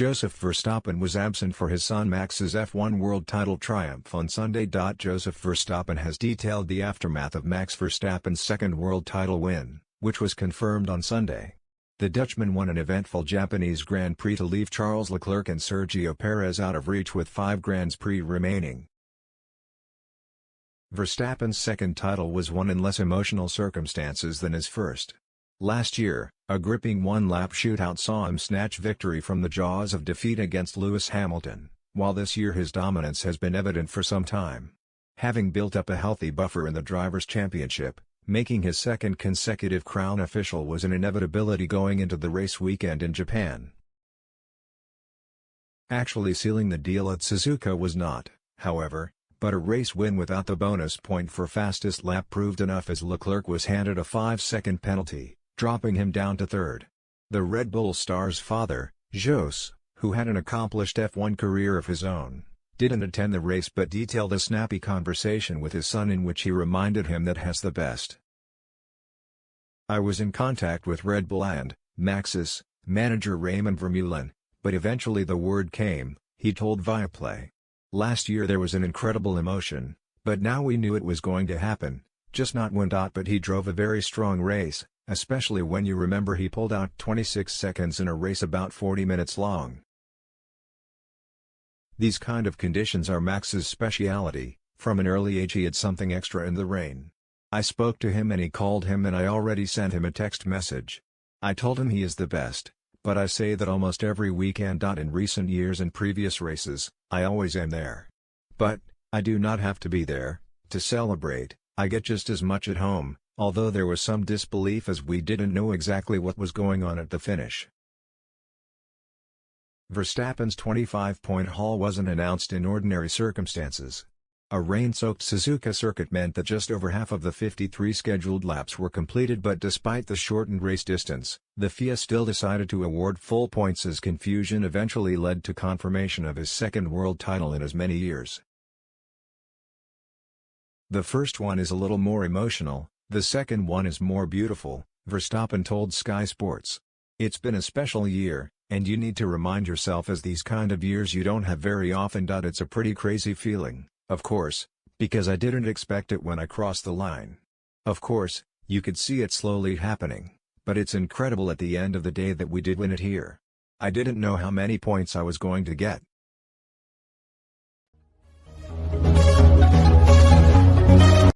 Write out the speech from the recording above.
Joseph Verstappen was absent for his son Max's F1 World title triumph on Sunday. Joseph Verstappen has detailed the aftermath of Max Verstappen's second world title win, which was confirmed on Sunday. The Dutchman won an eventful Japanese Grand Prix to leave Charles Leclerc and Sergio Perez out of reach with 5 Grands Prix remaining. Verstappen's second title was won in less emotional circumstances than his first. Last year, a gripping one-lap shootout saw him snatch victory from the jaws of defeat against Lewis Hamilton, while this year his dominance has been evident for some time. Having built up a healthy buffer in the Drivers' Championship, making his second consecutive crown official was an inevitability going into the race weekend in Japan. Actually sealing the deal at Suzuka was not, however, but a race win without the bonus point for fastest lap proved enough as Leclerc was handed a 5-second penalty, dropping him down to third. The Red Bull star's father, Jos, who had an accomplished F1 career of his own, didn't attend the race but detailed a snappy conversation with his son in which he reminded him that has the best. "I was in contact with Red Bull and Max's manager Raymond Vermeulen, but eventually the word came," he told Viaplay. "Last year there was an incredible emotion, but now we knew it was going to happen, just not when. But he drove a very strong race, especially when you remember he pulled out 26 seconds in a race about 40 minutes long. These kind of conditions are Max's speciality. From an early age he had something extra in the rain. I spoke to him and he called him and I already sent him a text message. I told him he is the best, but I say that almost every weekend. In recent years and previous races, I always am there. But, I do not have to be there to celebrate. I get just as much at home, although there was some disbelief as we didn't know exactly what was going on at the finish." Verstappen's 25-point haul wasn't announced in ordinary circumstances. A rain-soaked Suzuka circuit meant that just over half of the 53 scheduled laps were completed, but despite the shortened race distance, the FIA still decided to award full points as confusion eventually led to confirmation of his second world title in as many years. "The first one is a little more emotional, the second one is more beautiful," Verstappen told Sky Sports. "It's been a special year, and you need to remind yourself as these kind of years you don't have very often. It's a pretty crazy feeling, of course, because I didn't expect it when I crossed the line. Of course, you could see it slowly happening, but it's incredible at the end of the day that we did win it here. I didn't know how many points I was going to get,